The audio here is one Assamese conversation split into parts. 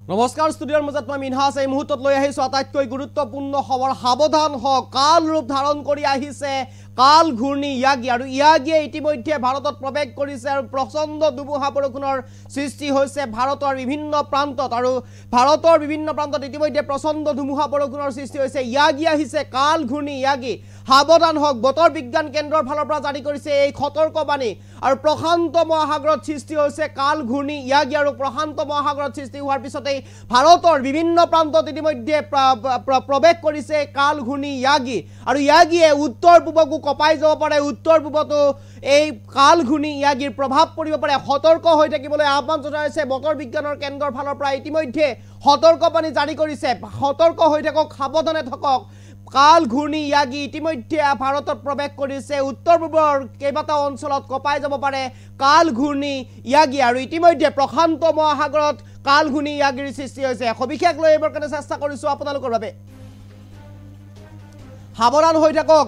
নমস্কাৰ ষ্টুডিঅ'ৰ মাজত মই মিনহাছ এই মুহূৰ্তত লৈ আহিছোঁ আটাইতকৈ গুৰুত্বপূৰ্ণ খবৰ সাৱধান হওক কাল ৰূপ ধাৰণ কৰি আহিছে কাল ঘূৰ্ণী ইয়াগি আৰু ইয়াগিয়ে ইতিমধ্যে ভাৰতত প্ৰৱেশ কৰিছে আৰু প্ৰচণ্ড ধুমুহা বৰষুণৰ সৃষ্টি হৈছে ভাৰতৰ বিভিন্ন প্ৰান্তত আৰু ভাৰতৰ বিভিন্ন প্ৰান্তত ইতিমধ্যে প্ৰচণ্ড ধুমুহা বৰষুণৰ সৃষ্টি হৈছে ইয়াগি আহিছে কাল ঘূৰ্ণী ইয়াগি সাৱধান হওক বতৰ বিজ্ঞান কেন্দ্ৰৰ ফালৰ পৰা জাৰি কৰিছে এই সতৰ্কবাণী আৰু প্ৰশান্ত মহাসাগৰত সৃষ্টি হৈছে কাল ঘূৰ্ণী ইয়াগি আৰু প্ৰশান্ত মহাসাগৰত সৃষ্টি হোৱাৰ পিছতে ভাৰতৰ বিভিন্ন প্ৰান্তত ইতিমধ্যে প্ৰৱেশ কৰিছে কাল ঘূৰ্ণী ইয়াগি আৰু ইয়াগিয়ে উত্তৰ পূবকো কপাই যাব পাৰে উত্তৰ পূবতো এই কাল ঘূৰ্ণী ইয়াগিৰ প্ৰভাৱ পৰিব পাৰে সতৰ্ক হৈ থাকিবলৈ আহ্বান জনাইছে বতৰ বিজ্ঞানৰ কেন্দ্ৰৰ ফালৰ পৰা ইতিমধ্যে সতৰ্কবাণী জাৰি কৰিছে সতৰ্ক হৈ থাকক সাৱধানে থাকক কাল ঘূৰ্ণী ইয়াগি ইতিমধ্যে ভাৰতত প্ৰৱেশ কৰিছে উত্তৰ পূবৰ কেইবাটাও অঞ্চলত কপাই যাব পাৰে কাল ঘূৰ্ণী ইয়াগি আৰু ইতিমধ্যে প্ৰশান্ত মহাসাগৰত কাল ঘূৰ্ণী ইয়াগিৰ সৃষ্টি হৈছে সবিশেষ লৈ এইবাৰ কাৰণে চেষ্টা কৰিছোঁ আপোনালোকৰ বাবে সাৱধান হৈ থাকক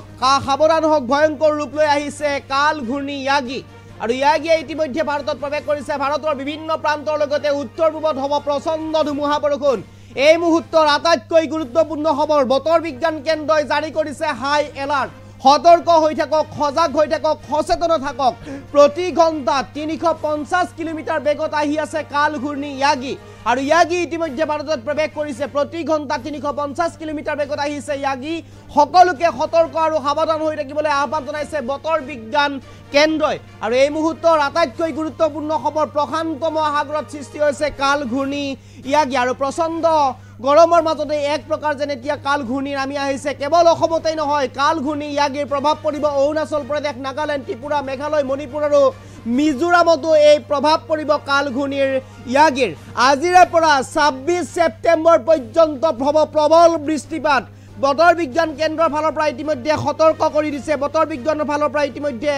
সাৱধান হওক ভয়ংকৰ ৰূপ লৈ আহিছে কাল ঘূৰ্ণী ইয়াগি আৰু ইয়াগিয়ে ইতিমধ্যে ভাৰতত প্ৰৱেশ কৰিছে ভাৰতৰ বিভিন্ন প্ৰান্তৰ লগতে উত্তৰ পূবত হ'ব প্ৰচণ্ড ধুমুহা বৰষুণ এই মুহূৰ্তৰ আটাইতকৈ গুৰুত্বপূৰ্ণ খবৰ বতৰ বিজ্ঞান কেন্দ্ৰই জাৰি কৰিছে হাই এলাৰ্ট সতৰ্ক হৈ থাকক সজাগ হৈ থাকক সচেতন থাকক প্ৰতি ঘণ্টাত 350 কিলোমিটাৰ বেগত আহি আছে কাল ঘূৰ্ণী ইয়াগি আৰু ইয়াগি ইতিমধ্যে ভাৰতত প্ৰৱেশ কৰিছে প্ৰতি ঘণ্টাত 350 কিলোমিটাৰ বেগত আহিছে ইয়াগি সকলোকে সতৰ্ক আৰু সাৱধান হৈ থাকিবলৈ আহ্বান জনাইছে বতৰ বিজ্ঞান কেন্দ্ৰই আৰু এই মুহূৰ্তৰ আটাইতকৈ গুৰুত্বপূৰ্ণ খবৰ প্ৰশান্ত মহাসাগৰত সৃষ্টি হৈছে কাল ঘূৰ্ণী ইয়াগি আৰু প্ৰচণ্ড গৰমৰ মাজতে এক প্ৰকাৰ যেন এতিয়া কাল ঘূৰ্ণী নামি আহিছে কেৱল অসমতেই নহয় কাল ঘূৰ্ণী ইয়াগিৰ প্ৰভাৱ পৰিব অৰুণাচল প্ৰদেশ নাগালেণ্ড ত্ৰিপুৰা মেঘালয় মণিপুৰ আৰু মিজোৰামতো এই প্ৰভাৱ পৰিব কাল ঘূৰ্ণীৰ ইয়াগিৰ আজিৰে পৰা 26 ছেপ্টেম্বৰ পৰ্যন্ত হ'ব প্ৰবল বৃষ্টিপাত বতৰ বিজ্ঞান কেন্দ্ৰৰ ফালৰ পৰা ইতিমধ্যে সতৰ্ক কৰি দিছে বতৰ বিজ্ঞানৰ ফালৰ পৰা ইতিমধ্যে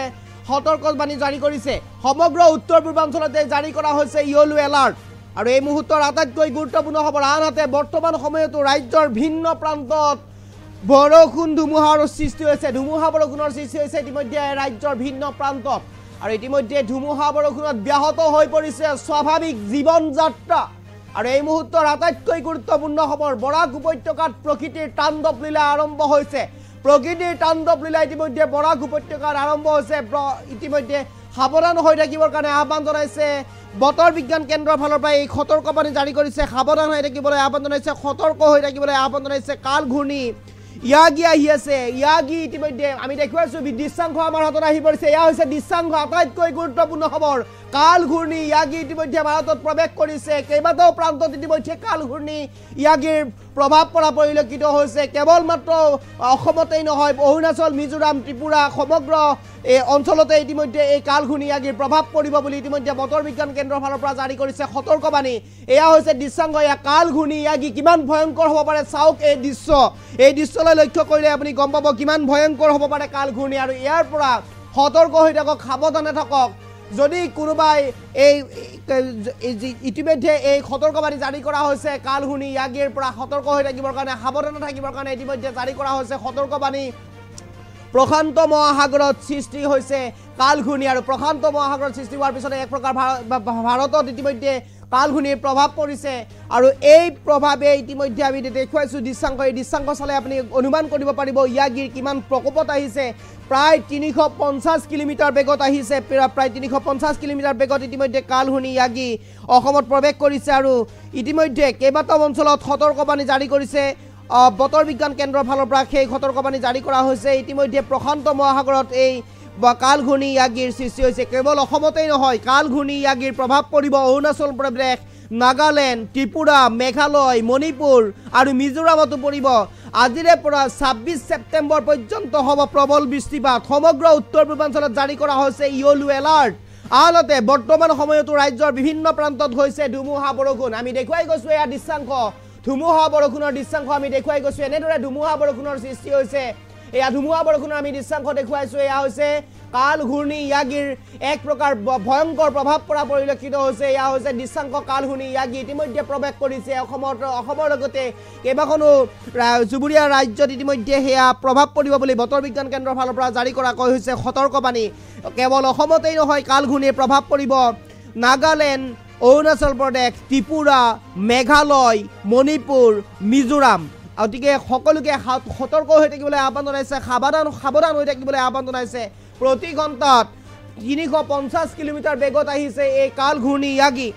সতৰ্কবাণী জাৰি কৰিছে সমগ্ৰ উত্তৰ পূৰ্বাঞ্চলতে জাৰি কৰা হৈছে ইয়েলো এলাৰ্ট আৰু এই মুহূৰ্তৰ আটাইতকৈ গুৰুত্বপূৰ্ণ খবৰ আনহাতে বৰ্তমান সময়তো ৰাজ্যৰ ভিন্ন প্ৰান্তত বৰষুণ ধুমুহাৰ সৃষ্টি হৈছে ধুমুহা বৰষুণৰ সৃষ্টি হৈছে ইতিমধ্যে ৰাজ্যৰ ভিন্ন প্ৰান্তত আৰু ইতিমধ্যে ধুমুহা বৰষুণত ব্যাহত হৈ পৰিছে স্বাভাৱিক জীৱন যাত্ৰা আৰু এই মুহূৰ্তৰ আটাইতকৈ গুৰুত্বপূৰ্ণ খবৰ বৰাক উপত্যকাত প্ৰকৃতিৰ তাণ্ডৱ লীলা আৰম্ভ হৈছে প্ৰকৃতিৰ তাণ্ডৱ লীলা ইতিমধ্যে বৰাক উপত্যকাত আৰম্ভ হৈছে ইতিমধ্যে সাৱধান হৈ থাকিবৰ কাৰণে আহ্বান জনাইছে বতৰ বিজ্ঞান কেন্দ্ৰৰ ফালৰ পৰা এই সতৰ্কবাণী জাৰি কৰিছে সাৱধান হৈ থাকিবলৈ আহ্বান জনাইছে সতৰ্ক হৈ থাকিবলৈ আহ্বান জনাইছে কাল ঘূৰ্ণী ইয়াগি আহি আছে ইয়াগি ইতিমধ্যে আমি দেখুৱাইছোঁ দৃশ্যাংশ আমাৰ হাতত আহি পৰিছে এয়া হৈছে দৃশ্যাংশ আটাইতকৈ গুৰুত্বপূৰ্ণ খবৰ কাল ঘূৰ্ণী ইয়াগি ইতিমধ্যে ভাৰতত প্ৰৱেশ কৰিছে কেইবাটাও প্ৰান্তত ইতিমধ্যে কাল ঘূৰ্ণী ইয়াগিৰ প্ৰভাৱ পৰা পৰিলক্ষিত হৈছে কেৱল মাত্ৰ অসমতেই নহয় অৰুণাচল মিজোৰাম ত্ৰিপুৰা সমগ্ৰ এই অঞ্চলতে ইতিমধ্যে এই কাল ঘূৰ্ণী ইয়াগিৰ প্ৰভাৱ পৰিব বুলি ইতিমধ্যে বতৰ বিজ্ঞান কেন্দ্ৰৰ ফালৰ পৰা জাৰি কৰিছে সতৰ্কবাণী এয়া হৈছে দৃশ্যাংশ এয়া কাল ঘূৰ্ণী ইয়াগি কিমান ভয়ংকৰ হ'ব পাৰে চাওক এই দৃশ্যলৈ লক্ষ্য কৰিলে আপুনি গম পাব কিমান ভয়ংকৰ হ'ব পাৰে কাল ঘূৰ্ণী আৰু ইয়াৰ পৰা সতৰ্ক হৈ থাকক সাৱধানে থাকক যদি কোনোবাই এই ইতিমধ্যে এই সতৰ্কবাণী জাৰি কৰা হৈছে কাল ঘূৰ্ণী ইয়াগিৰ পৰা সতৰ্ক হৈ থাকিবৰ কাৰণে সাৱধানে থাকিবৰ কাৰণে ইতিমধ্যে জাৰি কৰা হৈছে সতৰ্কবাণী প্ৰশান্ত মহাসাগৰত সৃষ্টি হৈছে কাল ঘূৰ্ণী আৰু প্ৰশান্ত মহাসাগৰত সৃষ্টি হোৱাৰ পিছতে এক প্ৰকাৰ ভাৰতত ইতিমধ্যে কাল ঘূৰ্ণীৰ প্ৰভাৱ পৰিছে আৰু এই প্ৰভাৱে ইতিমধ্যে আমি দেখুৱাইছোঁ দৃশ্যাংশ এই দৃশ্যাংশ চালে আপুনি অনুমান কৰিব পাৰিব ইয়াগিৰ কিমান প্ৰকোপত আহিছে প্ৰায় 350 কিলোমিটাৰ বেগত আহিছে প্ৰায় 350 কিলোমিটাৰ বেগত ইতিমধ্যে কাল ঘূৰ্ণী ইয়াগি অসমত প্ৰৱেশ কৰিছে আৰু ইতিমধ্যে কেইবাটাও অঞ্চলত সতৰ্কবাণী জাৰি কৰিছে বতৰ বিজ্ঞান কেন্দ্ৰৰ ফালৰ পৰা সেই সতৰ্কবাণী জাৰি কৰা হৈছে ইতিমধ্যে প্ৰশান্ত মহাসাগৰত এই কাল ঘূৰ্ণী ইয়াগিৰ সৃষ্টি হৈছে কেৱল অসমতেই নহয় কাল ঘূৰ্ণী ইয়াগিৰ প্ৰভাৱ পৰিব অৰুণাচল প্ৰদেশ নাগালেণ্ড ত্ৰিপুৰা মেঘালয় মণিপুৰ আৰু মিজোৰামতো পৰিব আজিৰে পৰা 26 ছেপ্টেম্বৰ পৰ্যন্ত হ'ব প্ৰবল বৃষ্টিপাত সমগ্ৰ উত্তৰ পূৰ্বাঞ্চলত জাৰি কৰা হৈছে ইয়েলো এলাৰ্ট আনহাতে বৰ্তমান সময়তো ৰাজ্যৰ বিভিন্ন প্ৰান্তত হৈছে ধুমুহা বৰষুণ আমি দেখুৱাই গৈছোঁ এয়া দৃশ্যাংশ ধুমুহা বৰষুণৰ দৃশ্যাংশ আমি দেখুৱাই গৈছোঁ এনেদৰে ধুমুহা বৰষুণৰ সৃষ্টি হৈছে এয়া ধুমুহা বৰষুণৰ আমি দৃশ্যাংশ দেখুৱাইছোঁ এয়া হৈছে কাল ঘূৰ্ণী ইয়াগিৰ এক প্ৰকাৰ ভয়ংকৰ প্ৰভাৱ পৰা পৰিলক্ষিত হৈছে এয়া হৈছে দৃশ্যাংশ কাল ঘূৰ্ণী ইয়াগি ইতিমধ্যে প্ৰৱেশ কৰিছে অসমৰ লগতে কেইবাখনো চুবুৰীয়া ৰাজ্যত ইতিমধ্যে সেয়া প্ৰভাৱ পৰিব বুলি বতৰ বিজ্ঞান কেন্দ্ৰৰ ফালৰ পৰা জাৰি কৰা কৈ হৈছে সতৰ্কবাণী কেৱল অসমতেই নহয় কাল ঘূৰ্ণীৰ প্ৰভাৱ পৰিব নাগালেণ্ড অৰুণাচল প্ৰদেশ ত্ৰিপুৰা মেঘালয় মণিপুৰ মিজোৰাম গতিকে সকলোকে সতৰ্ক হৈ থাকিবলৈ আহ্বান জনাইছে সাৱধান হৈ থাকিবলৈ আহ্বান জনাইছে প্ৰতি ঘণ্টাত 350 কিলোমিটাৰ বেগত আহিছে এই কাল ঘূৰ্ণি ইয়াগি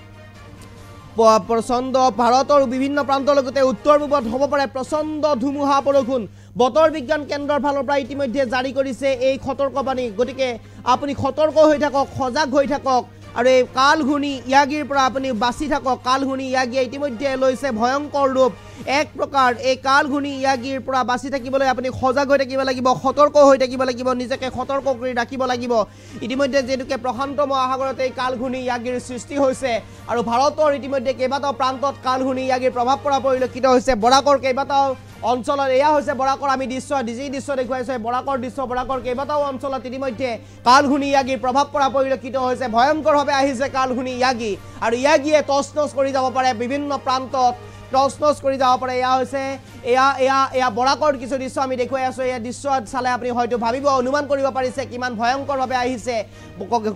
প্ৰচণ্ড ভাৰতৰ বিভিন্ন প্ৰান্তৰ লগতে উত্তৰ পূবত হ'ব পাৰে প্ৰচণ্ড ধুমুহা বৰষুণ বতৰ বিজ্ঞান কেন্দ্ৰৰ ফালৰ পৰা ইতিমধ্যে জাৰি কৰিছে এই সতৰ্কবাণী গতিকে আপুনি সতৰ্ক হৈ থাকক সজাগ হৈ থাকক আৰু এই কাল ঘূৰ্ণি ইয়াগিৰ পৰা আপুনি বাচি থাকক কাল ঘূৰ্ণি ইয়াগিয়ে ইতিমধ্যে লৈছে ভয়ংকৰ ৰূপ এক প্ৰকাৰ এই কাল ঘূৰ্ণি ইয়াগিৰ পৰা বাচি থাকিবলৈ আপুনি সজাগ হৈ থাকিব লাগিব সতৰ্ক হৈ থাকিব লাগিব নিজকে সতৰ্ক কৰি ৰাখিব লাগিব ইতিমধ্যে যেনেকৈ প্ৰশান্ত মহাসাগৰত এই কাল ঘূৰ্ণি ইয়াগিৰ সৃষ্টি হৈছে আৰু ভাৰতৰ ইতিমধ্যে কেইবাটাও প্ৰান্তত কাল ঘূৰ্ণি ইয়াগিৰ প্ৰভাৱ পৰা পৰিলক্ষিত হৈছে বৰাকৰ কেইবাটাও অঞ্চলত এয়া হৈছে বৰাকৰ আমি দৃশ্য দেখুৱাইছে বৰাকৰ কেইবাটাও অঞ্চলত ইতিমধ্যে কাল ঘূৰ্ণি ইয়াগিৰ প্ৰভাৱ পৰা পৰিলক্ষিত হৈছে ভয়ংকৰভাৱে আহিছে কাল ঘূৰ্ণি ইয়াগি আৰু ইয়াগিয়ে টচ কৰি যাব পাৰে বিভিন্ন প্ৰান্তত টচ কৰি যাব পাৰে এয়া হৈছে এয়া বৰাকৰ কিছু দৃশ্য আমি দেখুৱাই আছোঁ এই দৃশ্য চালে আপুনি হয়তো ভাবিব অনুমান কৰিব পাৰিছে কিমান ভয়ংকৰভাৱে আহিছে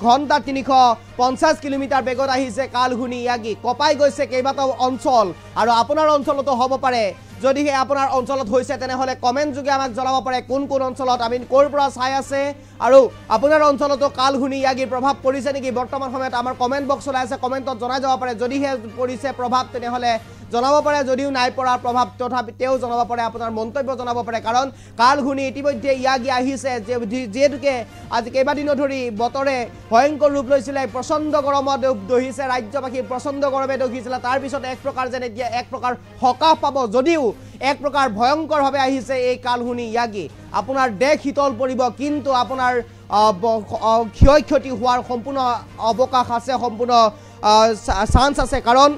ঘণ্টাত 350 কিলোমিটাৰ বেগত আহিছে কাল ঘূৰ্ণি ইয়াগি কপাই গৈছে কেইবাটাও অঞ্চল আৰু আপোনাৰ অঞ্চলতো হ'ব পাৰে যদিহে আপোনাৰ অঞ্চলত হৈছে তেনেহ'লে কমেণ্ট যোগে আমাক জনাব পাৰে কোন অঞ্চলত আমি ক'ৰ পৰা চাই আছে আৰু আপোনাৰ অঞ্চলতো কাল ঘূৰ্ণি ইয়াগিৰ প্ৰভাৱ পৰিছে নেকি বৰ্তমান সময়ত আমাৰ কমেণ্ট বক্স ওলাই আছে কমেণ্টত জনাই যাব পাৰে যদিহে পৰিছে প্ৰভাৱ তেনেহ'লে জনাব পাৰে যদিও নাই পৰাৰ প্ৰভাৱ তথাপিও জনাব পাৰে আপোনাৰ মন্তব্য জনাব পাৰে কাৰণ কাল ঘূৰ্ণি ইতিমধ্যে ইয়াগি আহিছে যিহেতুকে আজি কেইবাদিনো ধৰি বতৰে ভয়ংকৰ ৰূপ লৈছিলে প্ৰচণ্ড গৰমত দহিছে ৰাজ্যবাসী প্ৰচণ্ড গৰমে দহিছিলে তাৰপিছত এক প্ৰকাৰ যেন এতিয়া এক প্ৰকাৰ সকাহ পাব যদিও এক প্ৰকাৰ ভয়ংকৰভাৱে আহিছে এই কাল ঘূৰ্ণি ইয়াগি আপোনাৰ দেশ শীতল পৰিব কিন্তু আপোনাৰ ক্ষয় ক্ষতি হোৱাৰ সম্পূৰ্ণ অৱকাশ আছে সম্পূৰ্ণ চান্স আছে কাৰণ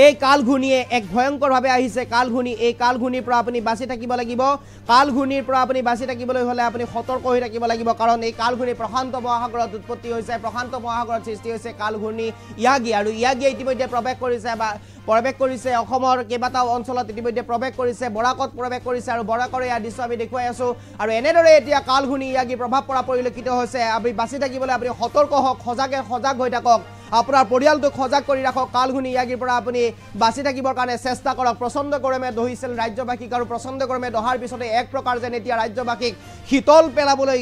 এই কাল ঘূৰ্ণিয়ে এক ভয়ংকৰভাৱে আহিছে কাল ঘূৰ্ণি এই কাল ঘূৰ্ণিৰ পৰা আপুনি বাচি থাকিব লাগিব কাল ঘূৰ্ণিৰ পৰা আপুনি বাচি থাকিবলৈ হ'লে আপুনি সতৰ্ক হৈ থাকিব লাগিব কাৰণ এই কাল ঘূৰ্ণি প্ৰশান্ত মহাসাগৰত উৎপত্তি হৈছে প্ৰশান্ত মহাসাগৰত সৃষ্টি হৈছে কাল ঘূৰ্ণি ইয়াগি আৰু ইয়াগিয়ে ইতিমধ্যে প্ৰৱেশ কৰিছে অসমৰ কেইবাটাও অঞ্চলত ইতিমধ্যে প্ৰৱেশ কৰিছে বৰাকত প্ৰৱেশ কৰিছে আৰু বৰাকৰ ইয়াৰ দৃশ্য আমি দেখুৱাই আছোঁ আৰু এনেদৰে এতিয়া কাল ঘূৰ্ণি ইয়াগি প্ৰভাৱ পৰা পৰিলক্ষিত হৈছে আপুনি বাচি থাকিবলৈ আপুনি সতৰ্ক হওক সজাগ হৈ থাকক আপোনাৰ পৰিয়ালটোক সজাগ কৰি ৰাখক কাল ঘূৰ্ণি ইয়াগিৰ পৰা আপুনি বাচি থাকিবৰ কাৰণে চেষ্টা কৰক প্ৰচণ্ড গৰমে দহিছিল ৰাজ্যবাসীক আৰু প্ৰচণ্ড গৰমে দহাৰ পিছতে এক প্ৰকাৰ যেন এতিয়া ৰাজ্যবাসীক শীতল পেলাবলৈ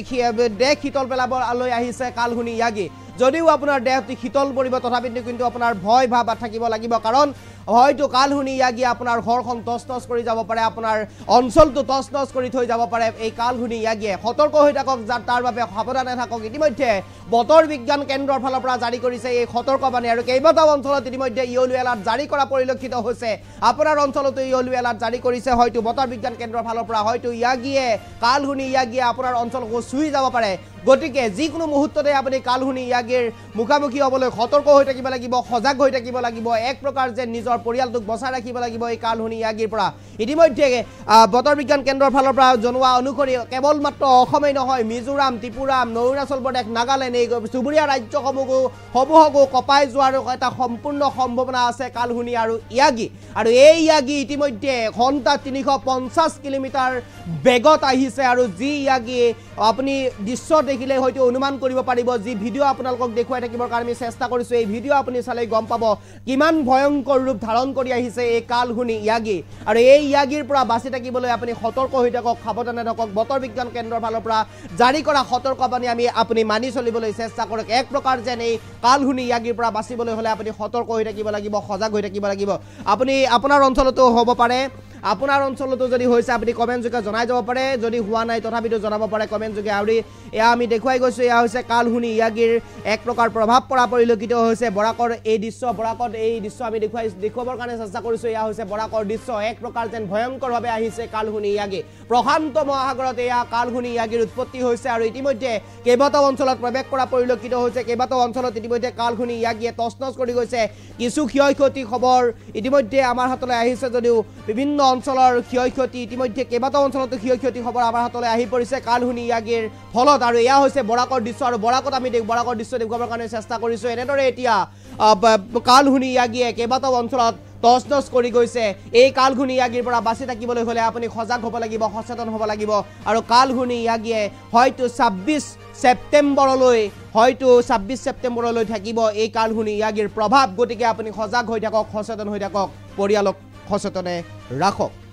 দেশ শীতল পেলাবলৈ আহিছে কাল ঘূৰ্ণি ইয়াগি যদিও আপোনাৰ দেহটি শীতল পৰিব তথাপিতো কিন্তু আপোনাৰ ভয় ভাৱ থাকিব লাগিব কাৰণ হয়তো কাল ঘূৰ্ণি ইয়াগিয়ে আপোনাৰ ঘৰখন টচ কৰি যাব পাৰে আপোনাৰ অঞ্চলটো টচ কৰি থৈ যাব পাৰে এই কাল ঘূৰ্ণি ইয়াগিয়ে সতৰ্ক হৈ থাকক তাৰ বাবে সাৱধানে থাকক ইতিমধ্যে বতৰ বিজ্ঞান কেন্দ্ৰৰ ফালৰ পৰা জাৰি কৰিছে এই সতৰ্কবাণী আৰু কেইবাটাও অঞ্চলত ইতিমধ্যে ইয়েলো এলাৰ্ট জাৰি কৰা পৰিলক্ষিত হৈছে আপোনাৰ অঞ্চলতো ইয়েলো এলাৰ্ট জাৰি কৰিছে হয়তো বতৰ বিজ্ঞান কেন্দ্ৰৰ ফালৰ পৰা হয়তো ইয়াগিয়ে কাল ঘূৰ্ণি ইয়াগিয়ে আপোনাৰ অঞ্চলকো চুই যাব পাৰে গতিকে যিকোনো মুহূৰ্ততে আপুনি কাল ঘূৰ্ণি ইয়াগিৰ মুখামুখি হ'বলৈ সতৰ্ক হৈ থাকিব লাগিব সজাগ হৈ থাকিব লাগিব এক প্ৰকাৰ যে নিজৰ পৰিয়ালটোক বচাই ৰাখিব লাগিব এই কাল ঘূৰ্ণি ইয়াগিৰ পৰা ইতিমধ্যে বতৰ বিজ্ঞান কেন্দ্ৰৰ ফালৰ পৰা জনোৱা অনুসৰি কেৱল মাত্ৰ অসমেই নহয় মিজোৰাম ত্ৰিপুৰা অৰুণাচল প্ৰদেশ নাগালেণ্ড এই চুবুৰীয়া ৰাজ্যসমূহকো কপাই যোৱাৰ এটা সম্পূৰ্ণ সম্ভাৱনা আছে কাল ঘূৰ্ণি আৰু ইয়াগি আৰু এই ইয়াগি ইতিমধ্যে ঘণ্টাত 350 কিলোমিটাৰ বেগত আহিছে আৰু যি ইয়াগি আপুনি দৃশ্য দেখিলে হয়তো অনুমান কৰিব পাৰিব যি ভিডিঅ' আপোনালোকক দেখুৱাই থাকিবৰ কাৰণে আমি চেষ্টা কৰিছোঁ এই ভিডিঅ' আপুনি চালে গম পাব কিমান ভয়ংকৰ ৰূপ ধাৰণ কৰি আহিছে এই কাল ঘূৰ্ণি ইয়াগি আৰু এই ইয়াগিৰ পৰা বাচি থাকিবলৈ আপুনি সতৰ্ক হৈ থাকক সাৱধানে থাকক বতৰ বিজ্ঞান কেন্দ্ৰৰ ফালৰ পৰা জাৰি কৰা সতৰ্কবাণী আপুনি মানি চলিবলৈ চেষ্টা কৰক এক প্ৰকাৰ যেন এই কাল ঘূৰ্ণি ইয়াগিৰ পৰা বাচিবলৈ হ'লে আপুনি সতৰ্ক হৈ থাকিব লাগিব সজাগ হৈ থাকিব লাগিব আপুনি আপোনাৰ অঞ্চলতো হ'ব পাৰে আপোনাৰ অঞ্চলতো যদি হৈছে আপুনি কমেণ্ট যোগে জনাই যাব পাৰে যদি হোৱা নাই তথাপিতো জনাব পাৰে কমেণ্ট যোগে আৰু এয়া আমি দেখুৱাই গৈছোঁ এয়া হৈছে কাল ঘূৰ্ণি ইয়াগিৰ এক প্ৰকাৰ প্ৰভাৱ পৰা পৰিলক্ষিত হৈছে বৰাকৰ এই দৃশ্য আমি দেখুৱাবৰ কাৰণে চেষ্টা কৰিছোঁ এয়া হৈছে বৰাকৰ দৃশ্য এক প্ৰকাৰ যেন ভয়ংকৰভাৱে আহিছে কাল ঘূৰ্ণি ইয়াগি প্ৰশান্ত মহাসাগৰত এয়া কাল ঘূৰ্ণি ইয়াগিৰ উৎপত্তি হৈছে আৰু ইতিমধ্যে কেইবাটাও অঞ্চলত প্ৰৱেশ কৰা পৰিলক্ষিত হৈছে কেইবাটাও অঞ্চলত ইতিমধ্যে কাল ঘূৰ্ণি ইয়াগিয়ে টচ কৰি গৈছে কিছু ক্ষয় ক্ষতি খবৰ ইতিমধ্যে আমাৰ হাতলৈ আহিছে যদিও বিভিন্ন অঞ্চলৰ ক্ষয় ক্ষতি ইতিমধ্যে কেইবাটাও অঞ্চলতো ক্ষয় ক্ষতি খবৰ আমাৰ হাতলৈ আহি পৰিছে কাল ঘূৰ্ণি ইয়াগিৰ ফলত আৰু এয়া হৈছে বৰাকৰ দৃশ্য আৰু বৰাকত আমি বৰাকৰ দৃশ্য দেখুৱাবৰ কাৰণে চেষ্টা কৰিছোঁ এনেদৰে এতিয়া কাল ঘূৰ্ণি ইয়াগিয়ে কেইবাটাও অঞ্চলত টচ কৰি গৈছে এই কাল ঘূৰ্ণি ইয়াগিৰ পৰা বাচি থাকিবলৈ হ'লে আপুনি সজাগ হ'ব লাগিব সচেতন হ'ব লাগিব আৰু কাল ঘূৰ্ণি ইয়াগিয়ে হয়তো 26 ছেপ্টেম্বৰলৈ হয়তো 26 ছেপ্টেম্বৰলৈ থাকিব এই কালঘূৰ্ণি ইয়াগিৰ প্ৰভাৱ গতিকে আপুনি সজাগ হৈ থাকক সচেতন হৈ থাকক পৰিয়ালক সচেতনে ৰাখক